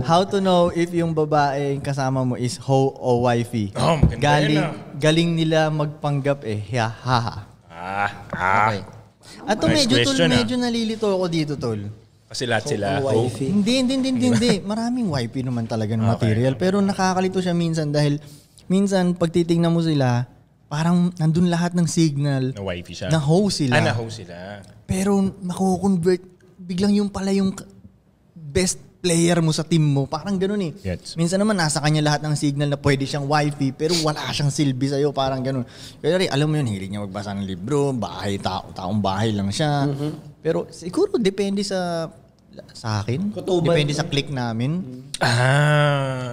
How to know if yung babae kasama mo is hoe o wifey? Oh, maganda galing nila magpanggap eh. Haha. Okay. At Nice medyo nalilito ako dito, tol. Kasi lahat sila wifey. Hindi. Maraming wifey naman talaga ng material. Pero nakakalito siya minsan dahil minsan pag titingnan mo sila, parang nandun lahat ng signal na wifey siya. Na hoe sila. Na hoe sila. Pero nakukonvert, biglang yung pala yung best player mo sa team mo. Parang ganun eh. Yes. Minsan naman nasa kanya lahat ng signal na pwede siyang wifey pero wala siyang silbi sa'yo. Parang ganun. Kaya rin, alam mo yun, hilig niya magbasa ng libro, taong bahay lang siya. Pero siguro depende sa akin. Depende sa click namin.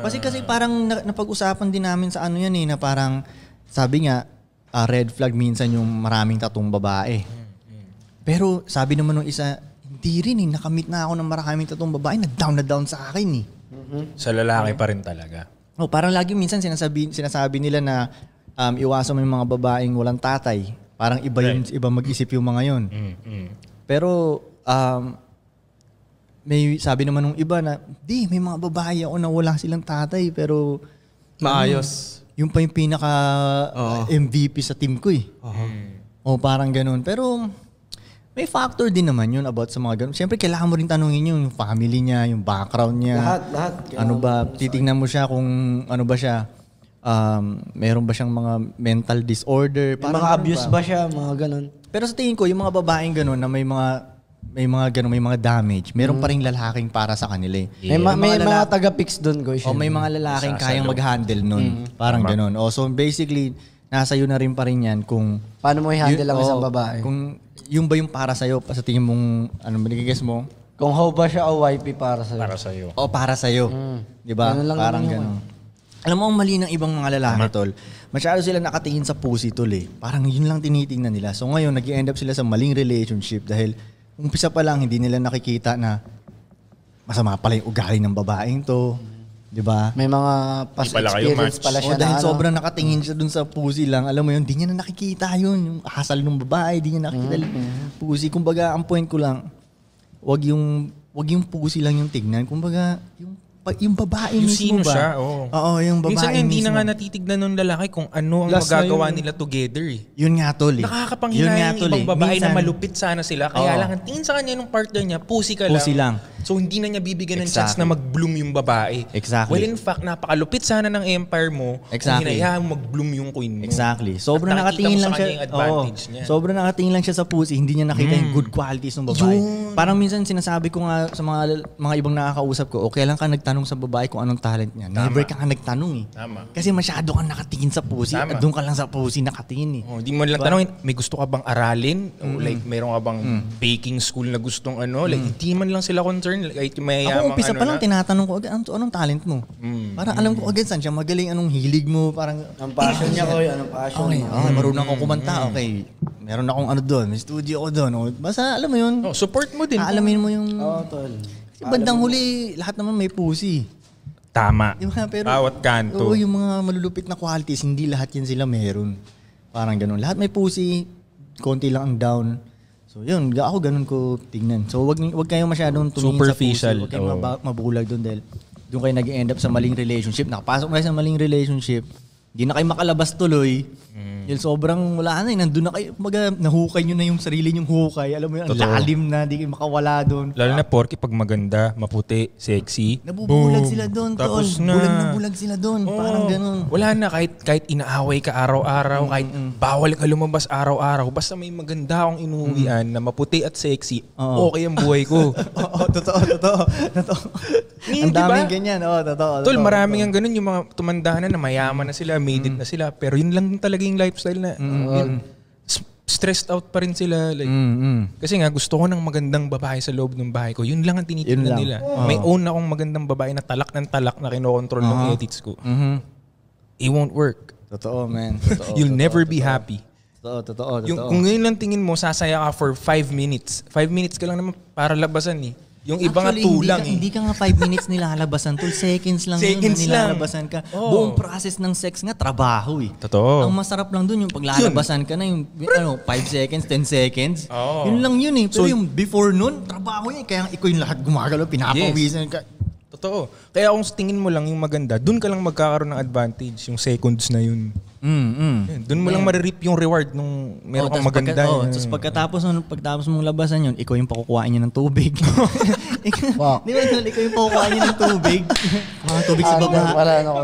Kasi parang napag-usapan din namin sa ano yan eh, na parang sabi nga, red flag minsan yung maraming tatong babae. Pero sabi naman nung isa, hindi rin eh. Nakamit na ako ng maraming tatong babae. Na down sa akin eh. Sa lalaki pa rin talaga. Parang lagi minsan sinasabi nila na iwasan mo yung mga babaeng walang tatay. Parang iba mag-isip yung mga yun. Pero may sabi naman nung iba na, may mga babae ako na wala silang tatay. Pero maayos. Yung pa yung pinaka MVP sa team ko eh. Parang ganun. Pero may factor din naman yun about sa mga ganun. Siyempre, kailangan mo rin tanungin yung family niya, yung background niya. Lahat. Ano ba, titingnan mo siya kung ano ba siya, meron ba siyang mga mental disorder. Mga abuse ba siya, mga ganun. Pero sa tingin ko, yung mga babaeng ganun na may mga damage, meron pa rin lalaking para sa kanila eh. May mga taga-fix doon, Goy. May mga lalaking kayang mag-handle nun. Parang ganun. So basically, nasa iyo na rin pa rin yan kung paano mo i-handle ang isang babae. Kung yung ba yung para sa'yo, sa tingin mong, manigigess mo? Kung hoe ba siya o wifey para sa'yo? Para sa'yo. Para sa'yo. Diba? Parang gano'n. Alam mo, ang mali ng ibang mga lalaki, tol. Masyado sila nakatingin sa pussy, tol eh. Parang yun lang tinitingnan nila. So ngayon, nag-end up sila sa maling relationship dahil umpisa pa lang, hindi nila nakikita na masama pala yung ugali ng babaeng to. Diba? May mga past experience pala siya dahil sobrang nakatingin siya dun sa pussy lang. Alam mo yun, di niya na nakikita yun. Yung hasal ng babae, di niya nakikita pussy. Kumbaga, ang point ko lang, wag yung pussy lang yung tignan. Kumbaga, yung babae yung mismo sino ba? Siya, Oo, yung babae minsan hindi mismo. na nga natitignan ng lalaki kung ano ang magagawa nila together eh. Yun nga tol eh. Nakakapanghinayang ibang babae na malupit sana sila. Kaya lang, ang tingin sa kanya ng partner niya, pussy ka lang. Pussy lang. So hindi na niya bibigyan ng chance na mag-bloom yung babae. Exactly. Well, in fact, napakalupit sana ng empire mo. Exactly. Hinayaan mo mag-bloom yung queen mo. Exactly. Sobrang nakatingin lang siya. Sobrang nakatingin lang siya sa pussy. Hindi niya nakita yung good qualities ng babae. Parang minsan sinasabi ko nga sa mga ibang nakakausap ko, okay lang ka nagtanong sa babae kung anong talent niya. Never ka nagtanong eh. Tama. Kasi masyado kang nakatingin sa pussy. At doon ka lang sa pussy nakatingin eh. Hindi mo lang tanongin, may gusto ka bang aralin? Like, mayroon ka bang baking school na gustong ano? Like, hindi man lang sila concerned. Like, ako umpisa pa lang tinatanong ko agad, anong talent mo? Para alam ko agad saan siya magaling, anong hilig mo, parang ang passion niya ko, anong passion mo. Okay, marunong ako kumanta, okay. Meron akong ano doon, may studio ako doon. Basta alam mo yun. Support mo din. Alamin mo yung... tol. Kasi bandang huli, lahat naman may pussy. Tama. Diba? Pero, bawat kanto. Yung mga malulupit na qualities, hindi lahat yan sila meron. Parang ganun. Lahat may pussy, konti lang ang down. So yun, ako ganun ko tingnan. So wag kayong masyadong tumingin superficial. Sa pussy. Wag kayong mabulag doon dahil doon kayo nag-end up sa maling relationship. Nakapasok kayo sa maling relationship, hindi na kayo makalabas tuloy. Yung sobrang wala na eh. Nandun na kayo, nahukay nyo na yung sarili nyong hukay. Alam mo yun, ang lalim na, di kayo makawala doon. Lalo na porky pag maganda, maputi, sexy. Nabubulag sila doon, tol. Tapos na. Bulag na bulag sila doon. Parang ganun. Wala na, kahit inaaway ka araw-araw, kahit bawal ka lumabas araw-araw, basta may maganda akong inuwian na maputi at sexy, okay ang buhay ko. Totoo. Ang daming ganyan. Totoo. Tol, maraming ang ganun, yung mga tumanda na mayaman na sila, made it na sila, pero yun lang talaga yung lifestyle na stressed out pa rin sila. Like, kasi nga, gusto ko ng magandang babae sa loob ng bahay ko. Yun lang ang tinitignan nila. May own akong magandang babae na talak ng talak na kinokontrol ng edits ko. It won't work. Totoo, man. You'll never be happy. Totoo. Kung ngayon lang tingin mo, sasaya ka for 5 minutes. 5 minutes ka lang naman para labasan eh. Yung iba nga tulang Hindi ka nga 5 minutes nilalabasan, tol. Seconds lang yun nilalabasan ka. Buong process ng sex nga, trabaho eh. Totoo. Ang masarap lang dun yung paglalabasan ka na yung 5 seconds, 10 seconds. Yun lang yun eh. Pero yung before nun, trabaho yun. Kaya ikaw yung lahat gumagalaw, pinapawisan ka. Totoo. Kaya kung tingin mo lang yung maganda, dun ka lang magkakaroon ng advantage, yung seconds na yun. Doon mo lang maririp yung reward nung meron kang maganda. Tapos pagkatapos mong labasan yun, ikaw yung pakukuhain niya ng tubig. Di ba, ikaw yung pakukuhain niya ng tubig. Tubig sa baba. Wala na ko.